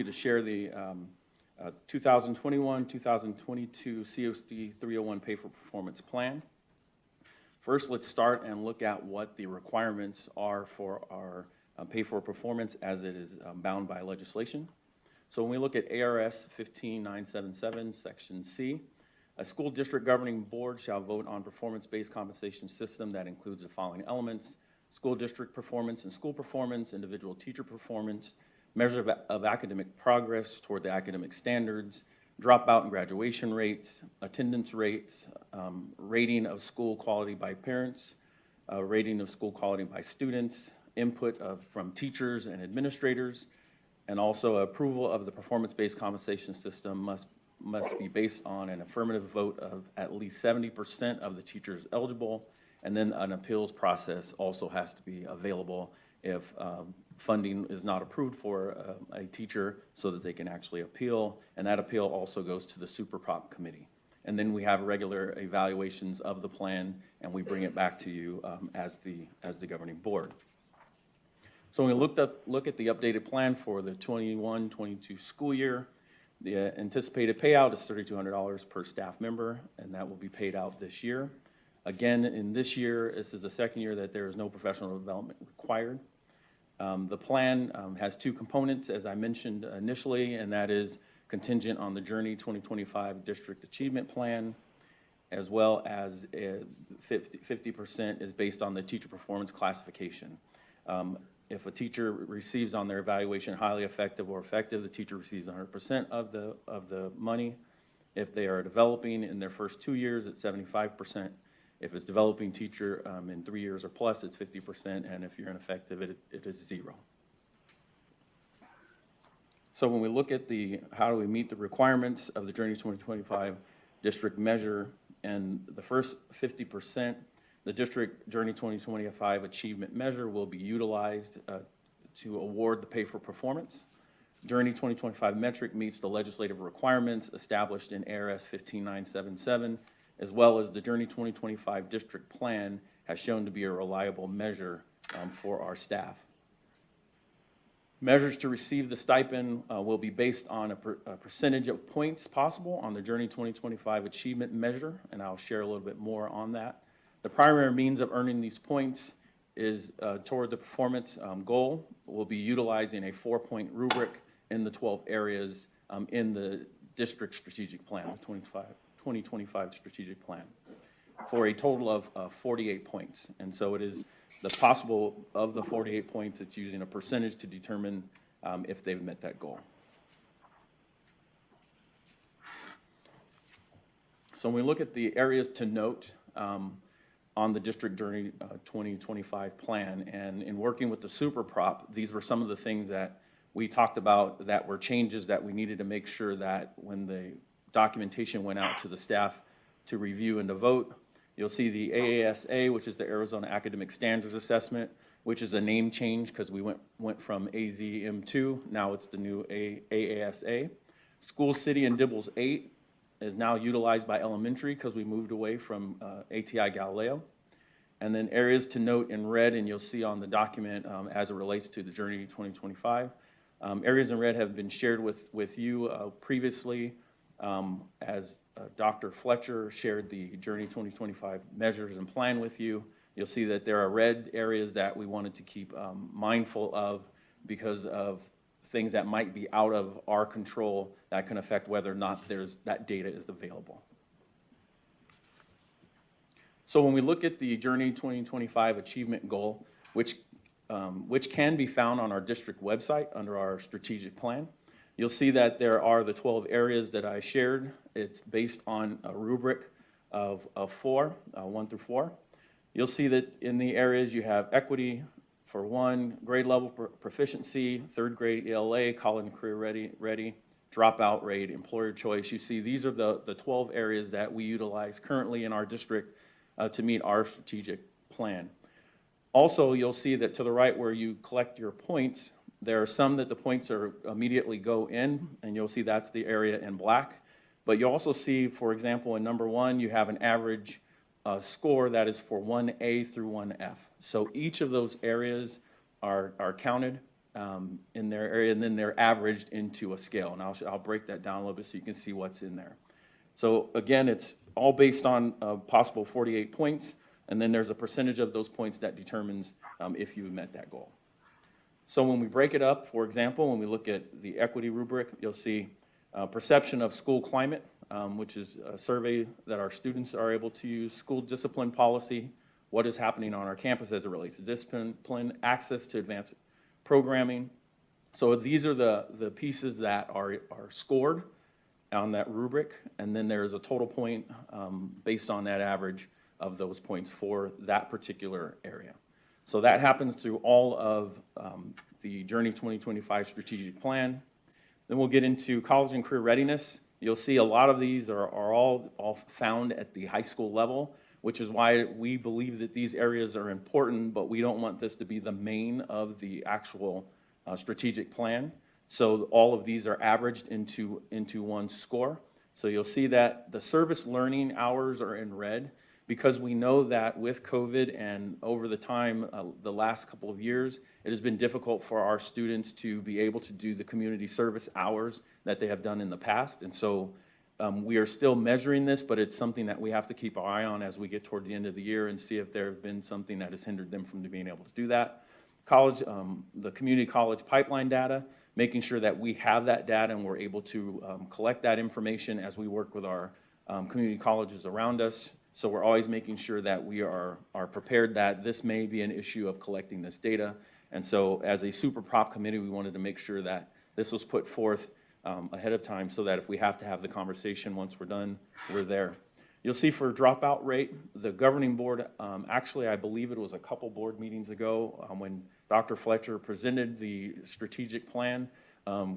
to share the 2021-2022 CUSD80 Pay for Performance Plan. First, let's start and look at what the requirements are for our pay for performance as it is bound by legislation. So when we look at ARS 15977, Section C, a school district governing board shall vote on performance-based compensation system that includes the following elements: school district performance and school performance, individual teacher performance, measure of academic progress toward the academic standards, dropout and graduation rates, attendance rates, rating of school quality by parents, rating of school quality by students, input from teachers and administrators, and also approval of the performance-based compensation system must be based on an affirmative vote of at least 70% of the teachers eligible, and then an appeals process also has to be available if funding is not approved for a teacher, so that they can actually appeal, and that appeal also goes to the super prop committee. And then we have regular evaluations of the plan, and we bring it back to you as the governing board. So when we look at the updated plan for the 21-22 school year, the anticipated payout is $3,200 per staff member, and that will be paid out this year. Again, in this year, this is the second year that there is no professional development required. The plan has two components, as I mentioned initially, and that is contingent on the Journey 2025 District Achievement Plan, as well as 50% is based on the teacher performance classification. If a teacher receives on their evaluation highly effective or effective, the teacher receives 100% of the money. If they are developing in their first 2 years, it's 75%. If it's developing teacher in 3 years or plus, it's 50%, and if you're ineffective, it is 0. So when we look at how do we meet the requirements of the Journey 2025 district measure, and the first 50%, the district Journey 2025 achievement measure will be utilized to award the pay for performance. Journey 2025 metric meets the legislative requirements established in ARS 15977, as well as the Journey 2025 district plan has shown to be a reliable measure for our staff. Measures to receive the stipend will be based on a percentage of points possible on the Journey 2025 achievement measure, and I'll share a little bit more on that. The primary means of earning these points is toward the performance goal. We'll be utilizing a 4-point rubric in the 12 areas in the district strategic plan, the 2025 strategic plan, for a total of 48 points. And so it is the possible of the 48 points, it's using a percentage to determine if they've met that goal. So when we look at the areas to note on the District Journey 2025 plan, and in working with the super prop, these were some of the things that we talked about that were changes that we needed to make sure that when the documentation went out to the staff to review and to vote. You'll see the AASA, which is the Arizona Academic Standards Assessment, which is a name change because we went from AZM2, now it's the new AASA. School City and Dibbles 8 is now utilized by elementary because we moved away from ATI Galileo. And then areas to note in red, and you'll see on the document as it relates to the Journey 2025. Areas in red have been shared with you previously as Dr. Fletcher shared the Journey 2025 measures and plan with you. You'll see that there are red areas that we wanted to keep mindful of because of things that might be out of our control that can affect whether or not that data is available. So when we look at the Journey 2025 achievement goal, which can be found on our district website under our strategic plan, you'll see that there are the 12 areas that I shared. It's based on a rubric of 1 through 4. You'll see that in the areas you have equity for 1, grade level proficiency, 3rd grade ELA, college and career ready, dropout rate, employer choice. You see these are the 12 areas that we utilize currently in our district to meet our strategic plan. Also, you'll see that to the right where you collect your points, there are some that the points are immediately go in, and you'll see that's the area in black. But you also see, for example, in number 1, you have an average score that is for 1A through 1F. So each of those areas are counted in their area, and then they're averaged into a scale. And I'll break that down a little bit so you can see what's in there. So again, it's all based on possible 48 points, and then there's a percentage of those points that determines if you've met that goal. So when we break it up, for example, when we look at the equity rubric, you'll see perception of school climate, which is a survey that our students are able to use, school discipline policy, what is happening on our campus as it relates to discipline, access to advanced programming. So these are the pieces that are scored on that rubric, and then there's a total point based on that average of those points for that particular area. So that happens through all of the Journey 2025 strategic plan. Then we'll get into college and career readiness. You'll see a lot of these are all found at the high school level, which is why we believe that these areas are important, but we don't want this to be the main of the actual strategic plan. So all of these are averaged into one score. So you'll see that the service learning hours are in red, because we know that with COVID and over the time, the last couple of years, it has been difficult for our students to be able to do the community service hours that they have done in the past. And so we are still measuring this, but it's something that we have to keep our eye on as we get toward the end of the year and see if there has been something that has hindered them from being able to do that. College, the community college pipeline data, making sure that we have that data and we're able to collect that information as we work with our community colleges around us. So we're always making sure that we are prepared that this may be an issue of collecting this data. And so as a super prop committee, we wanted to make sure that this was put forth ahead of time so that if we have to have the conversation once we're done, we're there. You'll see for dropout rate, the governing board, actually I believe it was a couple board meetings ago when Dr. Fletcher presented the strategic plan.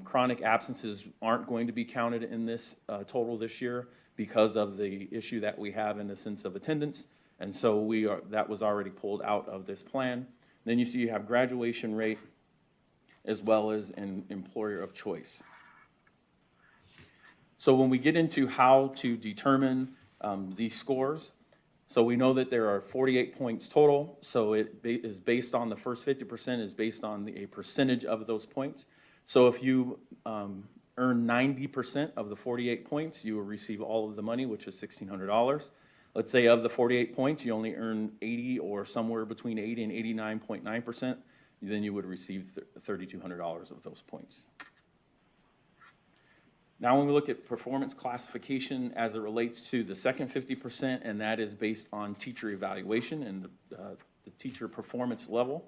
Chronic absences aren't going to be counted in this total this year, because of the issue that we have in the sense of attendance. And so that was already pulled out of this plan. Then you see you have graduation rate as well as an employer of choice. So when we get into how to determine these scores, so we know that there are 48 points total. So it is based on the first 50% is based on a percentage of those points. So if you earn 90% of the 48 points, you will receive all of the money, which is $1,600. Let's say of the 48 points, you only earn 80 or somewhere between 80 and 89.9%, then you would receive $3,200 of those points. Now when we look at performance classification as it relates to the second 50%, and that is based on teacher evaluation and the teacher performance level,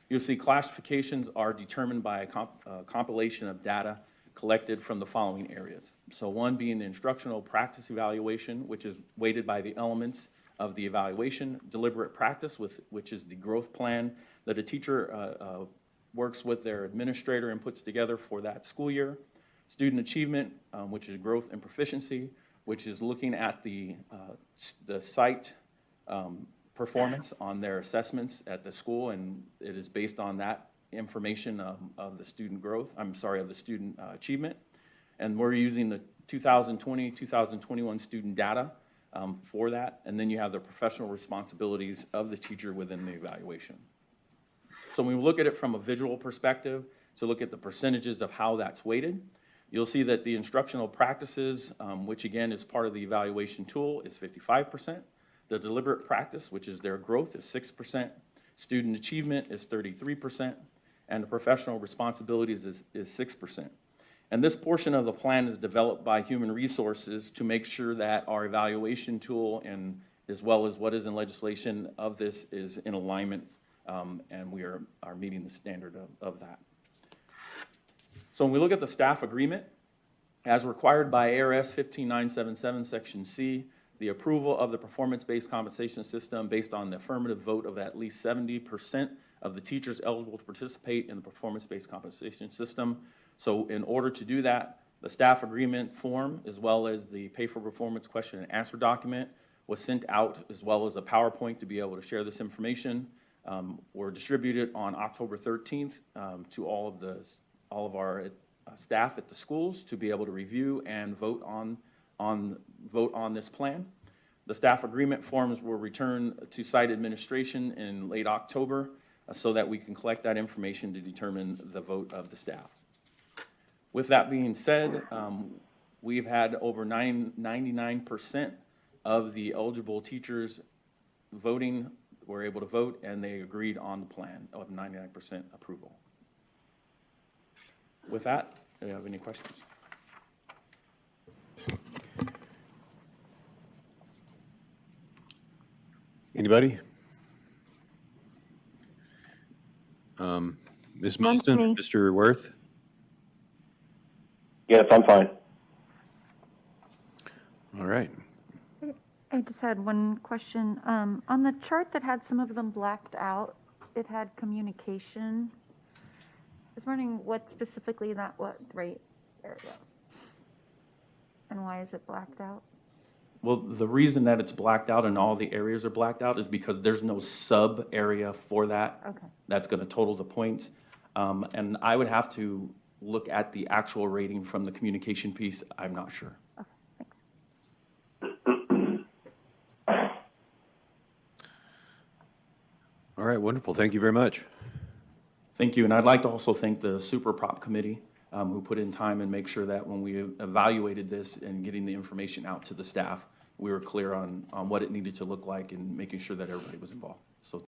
you'll see classifications are determined by a compilation of data collected from the following areas. So one being the instructional practice evaluation, which is weighted by the elements of the evaluation, deliberate practice, which is the growth plan that a teacher works with their administrator and puts together for that school year, student achievement, which is growth and proficiency, which is looking at the site performance on their assessments at the school, and it is based on that information of the student growth, of the student achievement. And we're using the 2020, 2021 student data for that. And then you have the professional responsibilities of the teacher within the evaluation. So when we look at it from a visual perspective, to look at the percentages of how that's weighted, you'll see that the instructional practices, which again is part of the evaluation tool, is 55%. The deliberate practice, which is their growth, is 6%. Student achievement is 33%. And the professional responsibilities is 6%. And this portion of the plan is developed by Human Resources to make sure that our evaluation tool and as well as what is in legislation of this is in alignment, and we are meeting the standard of that. So when we look at the staff agreement, as required by ARS 15977 Section C, the approval of the performance-based compensation system based on the affirmative vote of at least 70% of the teachers eligible to participate in the performance-based compensation system. So in order to do that, the staff agreement form, as well as the pay for performance question and answer document, was sent out, as well as a PowerPoint to be able to share this information. Were distributed on October 13th to all of our staff at the schools to be able to review and vote on this plan. The staff agreement forms were returned to site administration in late October. so that we can collect that information to determine the vote of the staff. With that being said, we've had over 99% of the eligible teachers voting, were able to vote, and they agreed on the plan of 99% approval. With that, do you have any questions? Anybody? Ms. Milston, Mr. Worth? Yes, I'm fine. All right. I just had one question. On the chart that had some of them blacked out, it had communication. I was wondering what specifically that was, right? There we go. And why is it blacked out? Well, the reason that it's blacked out and all the areas are blacked out is because there's no sub area for that. Okay. That's going to total the points. And I would have to look at the actual rating from the communication piece. I'm not sure. Okay, thanks. All right, wonderful. Thank you very much. Thank you. And I'd like to also thank the Super Prop Committee who put in time and make sure that when we evaluated this and getting the information out to the staff, we were clear on what it needed to look like and making sure that everybody was involved. So